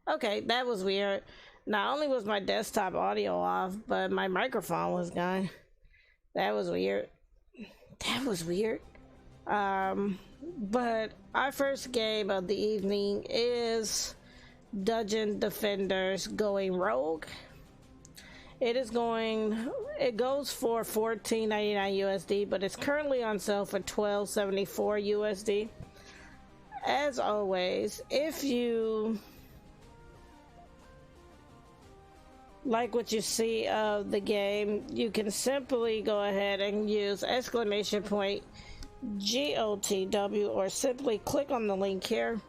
Okay, that was weird. Not only was my desktop audio off, but my microphone was gone. That was weird. That was weird. But our first game of the evening is Dungeon Defenders Going Rogue. It goes for $14.99 USD, but it's currently on sale for $12.74 USD. As always, if you like what you see of the game, you can simply go ahead and use exclamation point GOTW or simply click on the link here,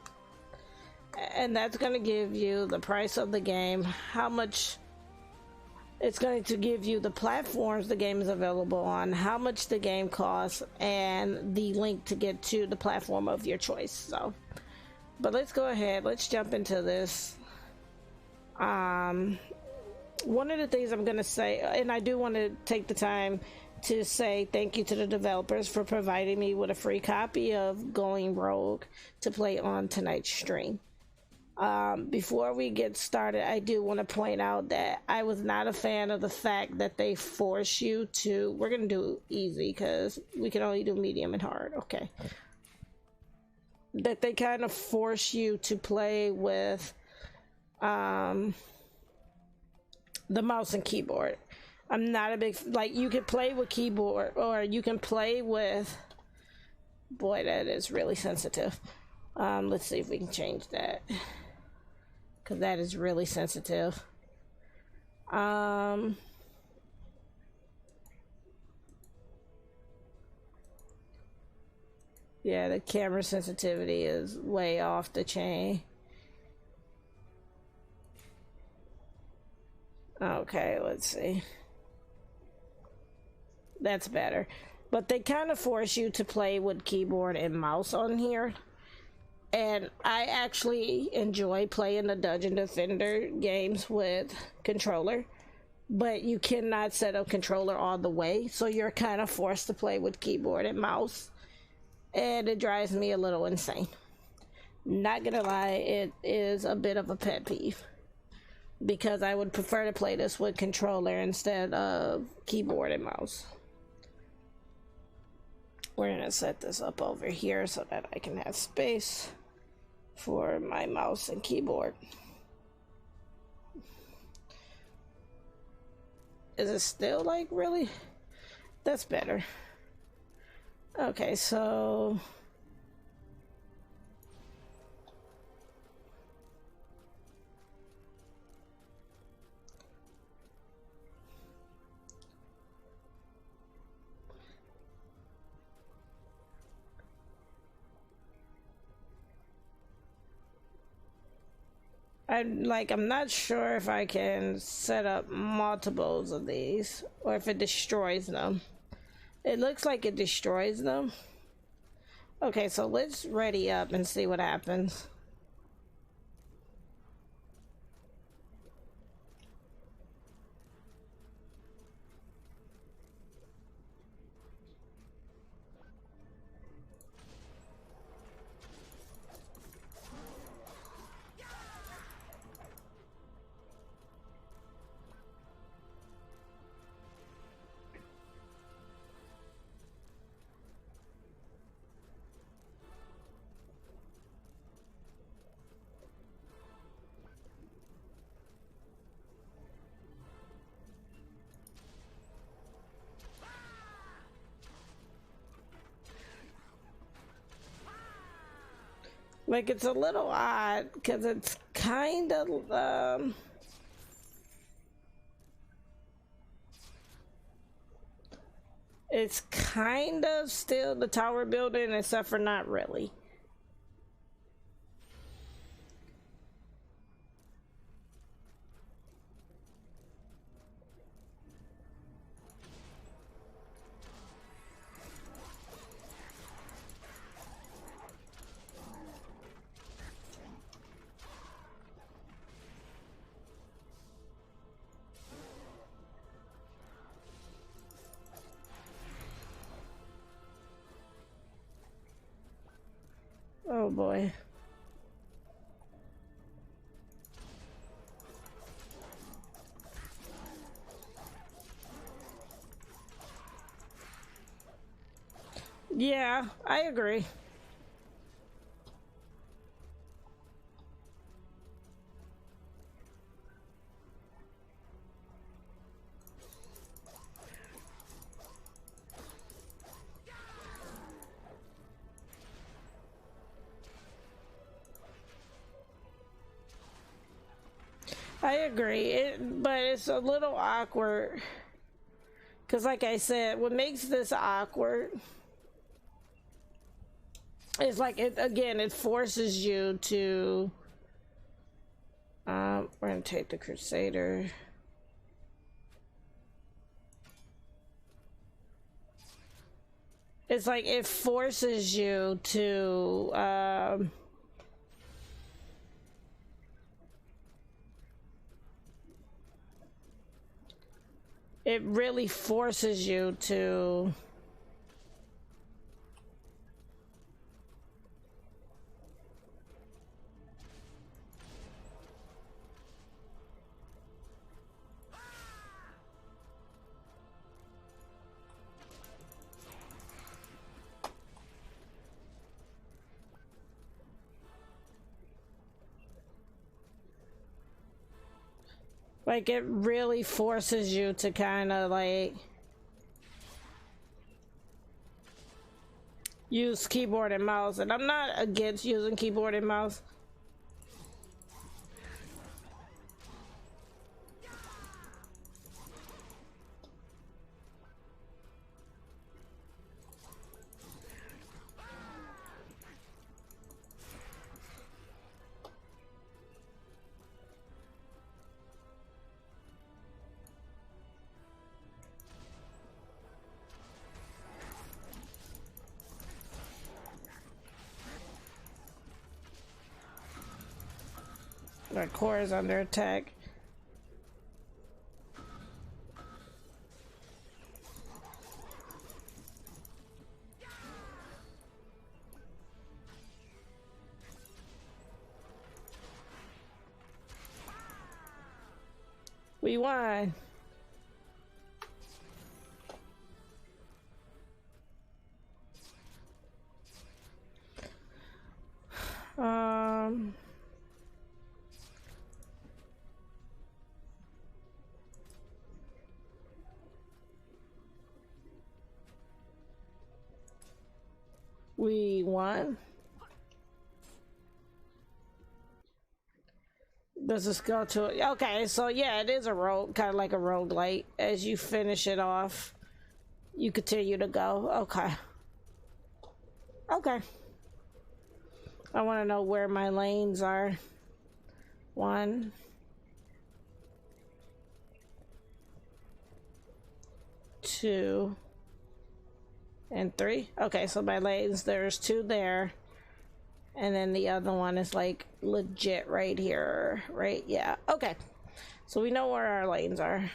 and that's going to give you the price of the game, how much it's going to give you, the platforms the game is available on, how much the game costs, and the link to get to the platform of your choice. So, but let's go ahead, let's jump into this. One of the things I'm going to say, and I do want to take the time to say thank you to the developers for providing me with a free copy of Going Rogue to play on tonight's stream. Before we get started, I do want to point out that I was not a fan of the fact that they force you to, we're going to do easy because we can only do medium and hard, okay. That they kind of force you to play with the mouse and keyboard. I'm not a big, like, you can play with keyboard or you can play with, boy, that is really sensitive. Let's see if we can change that, because that is really sensitive. Yeah, the camera sensitivity is way off the chain. Okay, let's see. That's better. But they kind of force you to play with keyboard and mouse on here. And I actually enjoy playing the Dungeon Defender games with controller. But you cannot set up controller all the way. So you're kind of forced to play with keyboard and mouse. And it drives me a little insane. Not gonna lie, it is a bit of a pet peeve, because I would prefer to play this with controller instead of keyboard and mouse. We're gonna set this up over here so that I can have space for my mouse and keyboard. Is it still like really? That's better. Okay, so I'm not sure if I can set up multiples of these or if it destroys them. It looks like it destroys them. Okay, so let's ready up and see what happens. Like, it's a little odd because it's kind of it's kind of still the tower building, except for not really. Oh boy. Yeah, I agree. I agree, but it's a little awkward. Because like I said, what makes this awkward is like, it again, it forces you to... we're going to take the Crusader. It's like, it forces you to... it really forces you to... like, it really forces you to kind of like use keyboard and mouse, and I'm not against using keyboard and mouse. My core is under attack. We won. We won. Does this go to... okay, so yeah, it is a rogue, kind of like a roguelite. As you finish it off, you continue to go. Okay. Okay. I want to know where my lanes are. 1, 2, and 3. Okay, so my lanes, there's 2 there. And then the other one is like legit right here, right? Yeah, okay. So we know where our lanes are.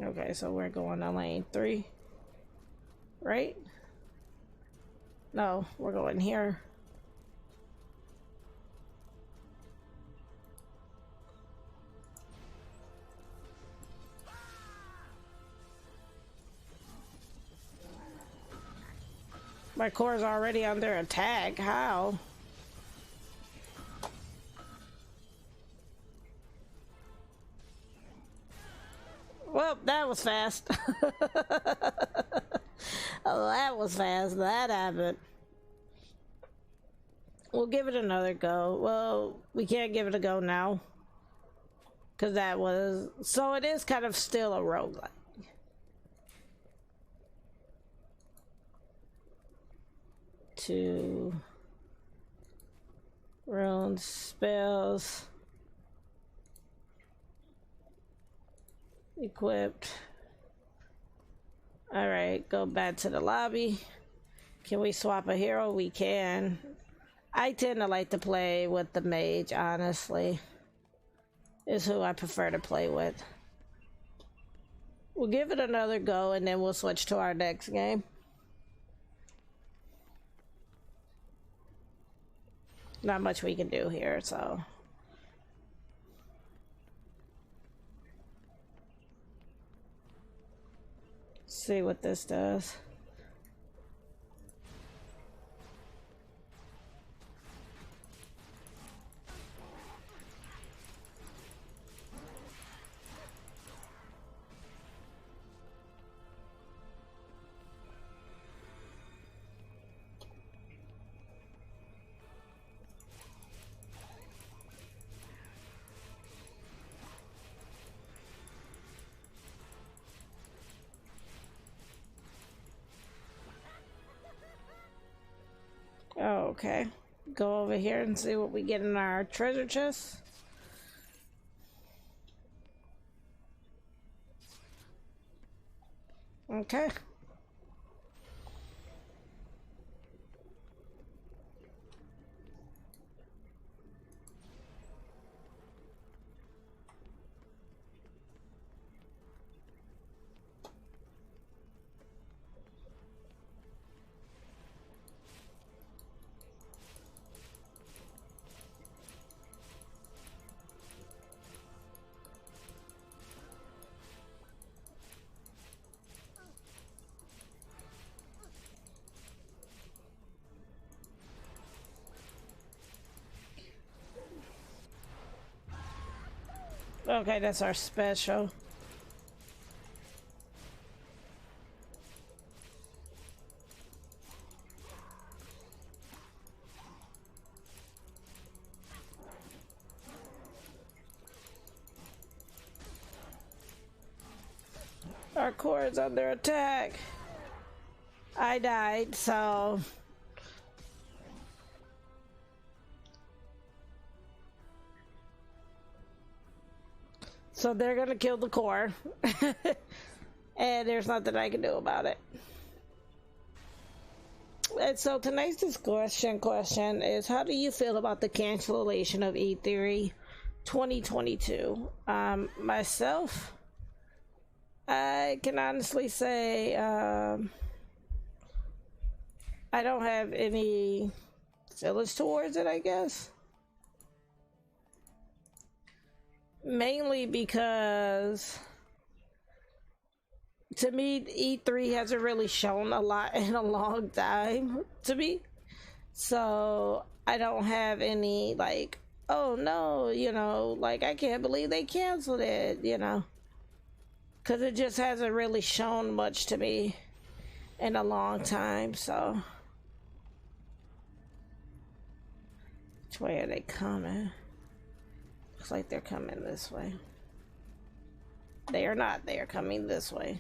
Okay, so we're going to lane 3, right? No, we're going here. My core is already under attack. How? Well, that was fast. Oh, that was fast. That happened. We'll give it another go. Well, we can't give it a go now. Because that was... so it is kind of still a roguelike. To runes, spells, equipped. All right, go back to the lobby. Can we swap a hero? We can. I tend to like to play with the mage, honestly. Is who I prefer to play with. We'll give it another go and then we'll switch to our next game. Not much we can do here, so see what this does. Oh, okay. Go over here and see what we get in our treasure chest. Okay. Okay, that's our special. Our core is under attack. I died, so... So they're gonna kill the core. And there's nothing I can do about it. And so tonight's discussion question is, how do you feel about the cancellation of E3 2022? Myself, I can honestly say I don't have any feelings towards it, I guess. Mainly because, to me, E3 hasn't really shown a lot in a long time to me. So I don't have any, like, oh no, you know, like, I can't believe they canceled it, you know. Because it just hasn't really shown much to me in a long time, so. Which way are they coming? Looks like they're coming this way. They are not. They are coming this way.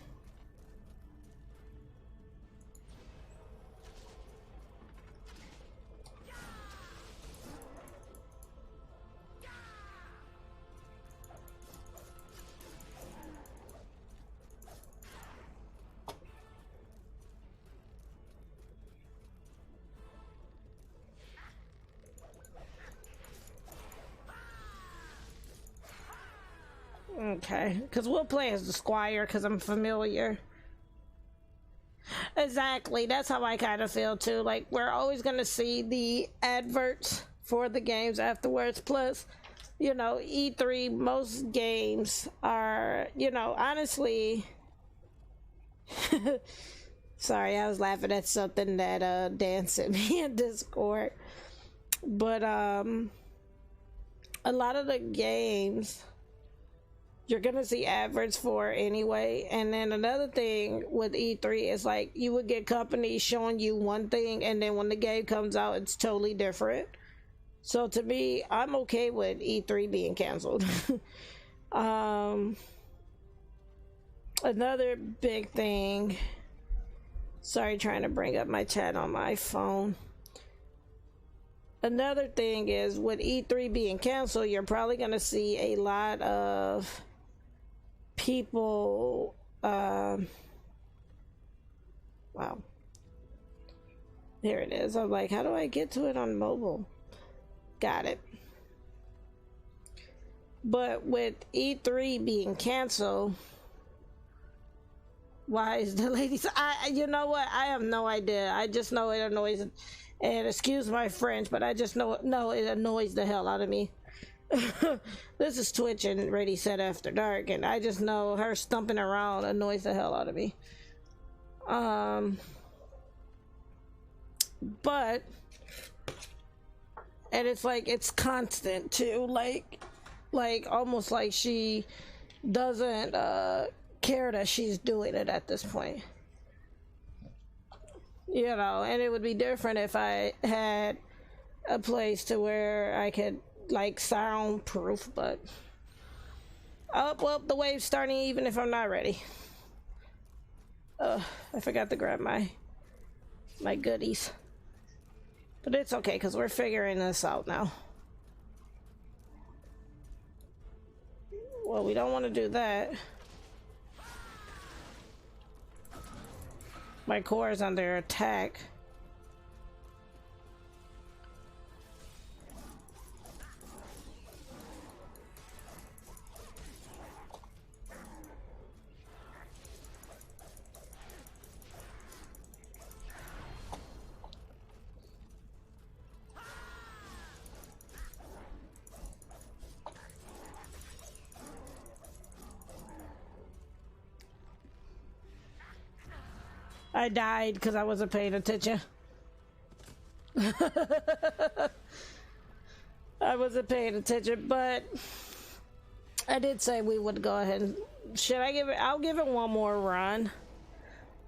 Okay, because we'll play as the Squire because I'm familiar. Exactly, that's how I kind of feel too. Like, we're always going to see the adverts for the games afterwards. Plus, you know, E3, most games are, you know, honestly... Sorry, I was laughing at something that Dan sent me in Discord. But a lot of the games you're gonna see adverts for anyway. And then another thing with E3 is, like, you would get companies showing you one thing, and then when the game comes out, it's totally different. So to me, I'm okay with E3 being canceled. Another big thing, sorry, trying to bring up my chat on my phone. Another thing is, with E3 being canceled, you're probably gonna see a lot of people, wow, there it is. I'm like, how do I get to it on mobile? Got it. But with E3 being canceled, why is the ladies, you know what, I have no idea. I just know it annoys, and excuse my French, but I just know, no, it annoys the hell out of me. This is Twitch and Ready Set After Dark, and I just know her stumping around annoys the hell out of me. Um, but, and it's like, it's constant too, like almost like she doesn't care that she's doing it at this point. You know, and it would be different if I had a place to where I could like soundproof, but oh well, the wave's starting even if I'm not ready. I forgot to grab my goodies, but it's okay because we're figuring this out now. Well, we don't want to do that. My core is under attack. I died because I wasn't paying attention. I wasn't paying attention, but I did say we would go ahead and... Should I give it... I'll give it one more run.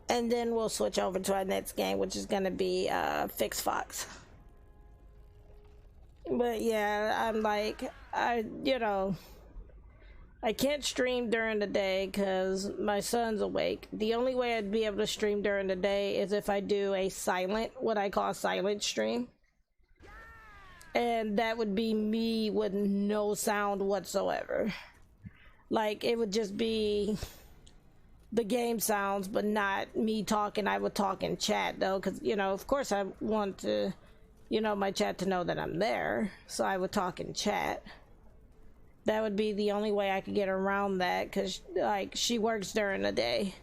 And then we'll switch over to our next game, which is going to be Fix Fox. But yeah, I'm like... you know... I can't stream during the day because my son's awake. The only way I'd be able to stream during the day is if I do a silent, what I call silent stream. And that would be me with no sound whatsoever. Like, it would just be the game sounds, but not me talking. I would talk in chat, though, because, you know, of course I want to, you know, my chat to know that I'm there. So I would talk in chat. That would be the only way I could get around that, because, like, she works during the day.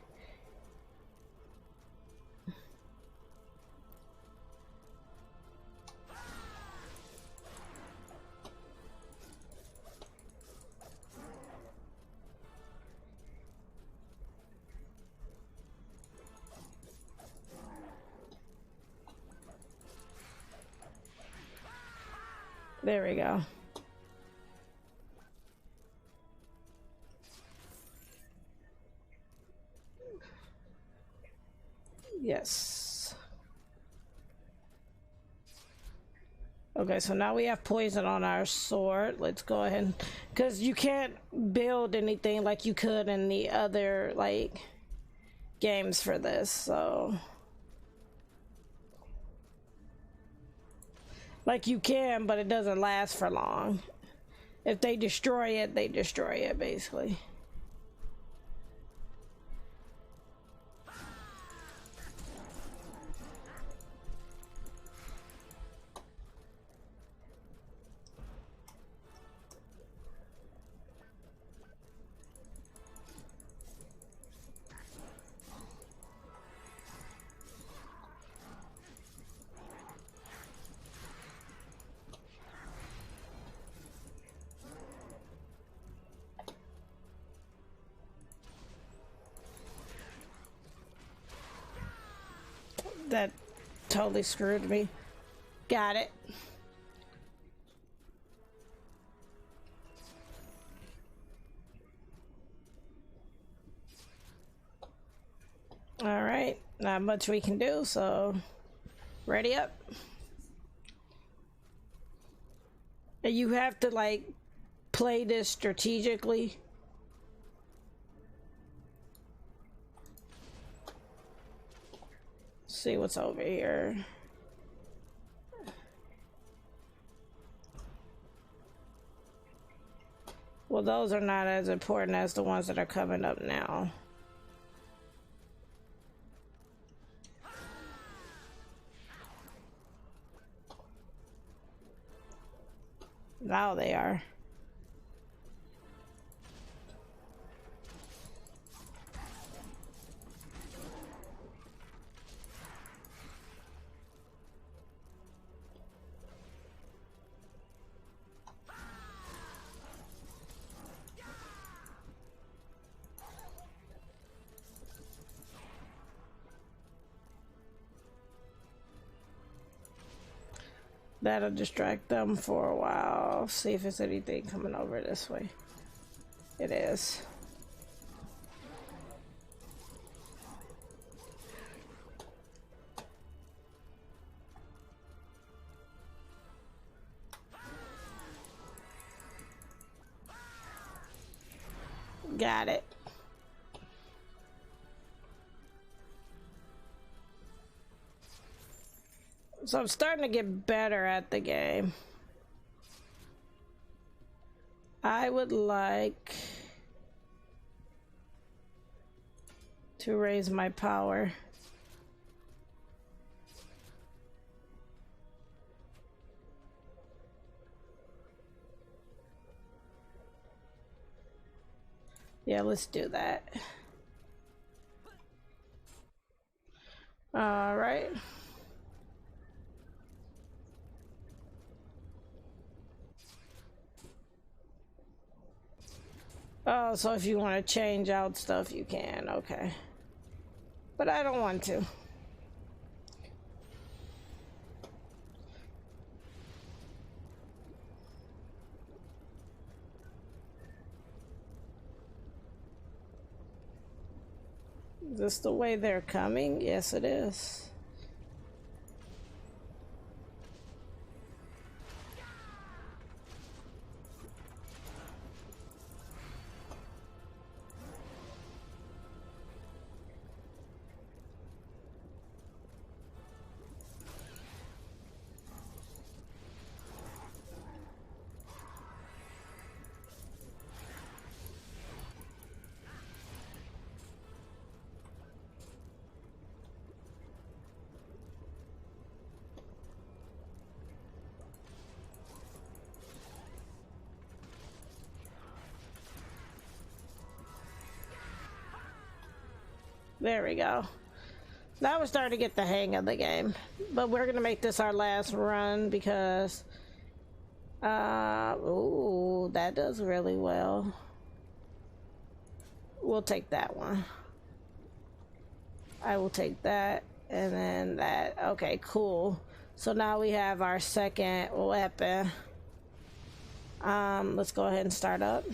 There we go. Yes. Okay, so now we have poison on our sword. Let's go ahead, because you can't build anything like you could in the other, like, games for this, so... Like, you can, but it doesn't last for long. If they destroy it, they destroy it, basically. That totally screwed me. Got it. All right, not much we can do, so ready up. And you have to, like, play this strategically. See what's over here. Well, those are not as important as the ones that are coming up now. Now they are. That'll distract them for a while. See if there's anything coming over this way. It is. Got it. So I'm starting to get better at the game. I would like to raise my power. Yeah, let's do that. All right. Oh, so if you want to change out stuff, you can. Okay. But I don't want to. Is this the way they're coming? Yes, it is. There we go. Now we're starting to get the hang of the game. But we're gonna make this our last run because ooh, that does really well. We'll take that one. I will take that and then that. Okay, cool. So now we have our second weapon. Let's go ahead and start up.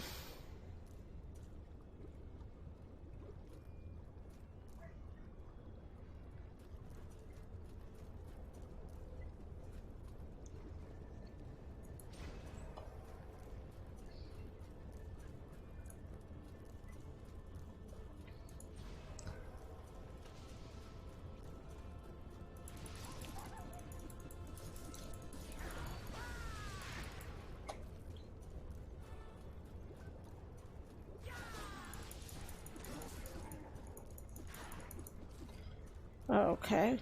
Okay.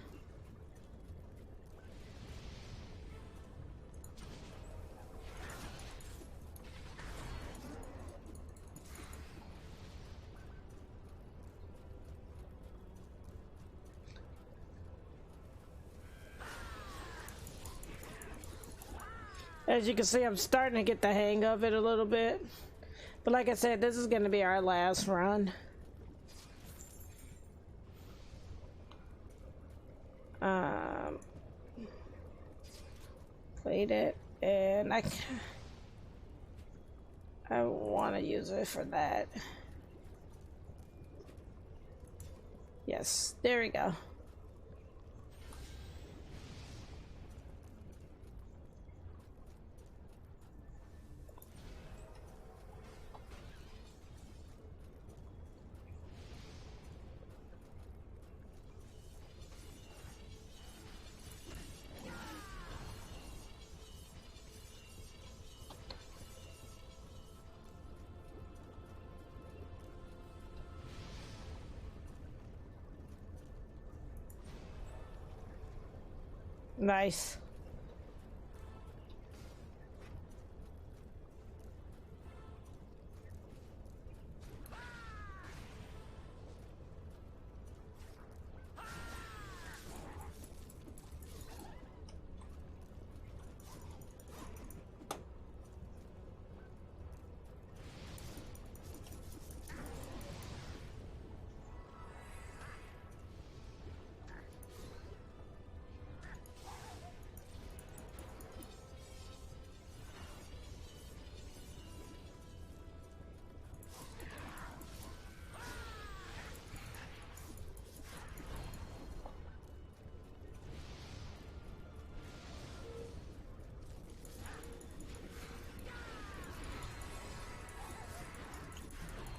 As you can see, I'm starting to get the hang of it a little bit. But like I said, this is going to be our last run. Played it, and I want to use it for that. Yes, there we go. Nice.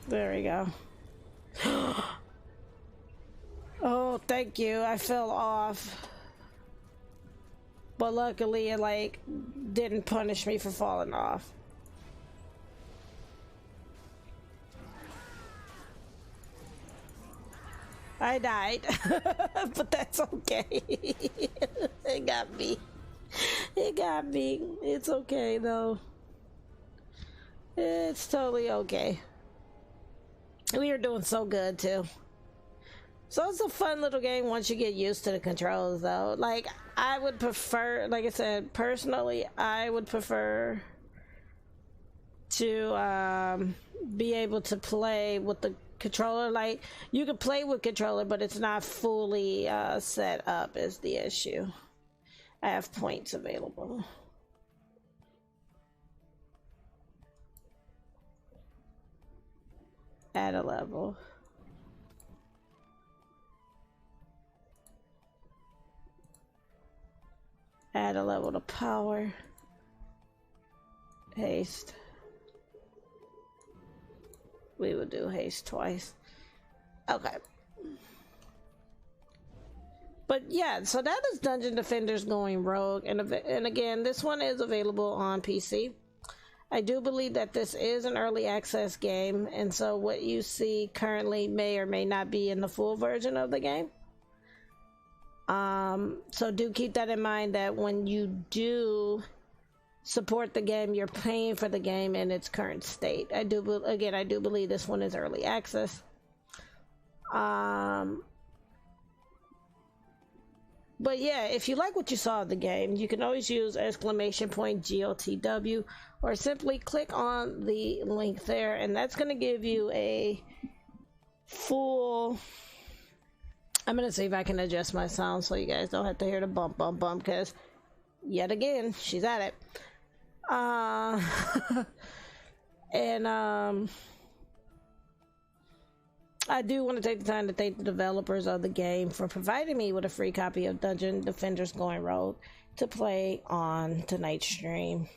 There we go. Oh, thank you. I fell off. But luckily it like didn't punish me for falling off. I died. But that's okay. It got me. It got me. It's okay though. It's totally okay. We are doing so good too. So it's a fun little game once you get used to the controls though. Like I would prefer, like I said, personally, I would prefer to be able to play with the controller. Like you can play with controller, but it's not fully set up is the issue. I have points available. Add a level. Add a level to power. Haste. We would do haste twice. Okay. But yeah, so that is Dungeon Defenders Going Rogue, and again, this one is available on PC. I do believe that this is an early access game, and so what you see currently may or may not be in the full version of the game. So do keep that in mind, that when you do support the game, you're paying for the game in its current state. I do believe this one is early access. But yeah, if you like what you saw of the game, you can always use !GOTW or simply click on the link there, and that's going to give you a full... I'm going to see if I can adjust my sound so you guys don't have to hear the bump, bump, bump, because yet again, she's at it. I do want to take the time to thank the developers of the game for providing me with a free copy of Dungeon Defenders Going Rogue to play on tonight's stream.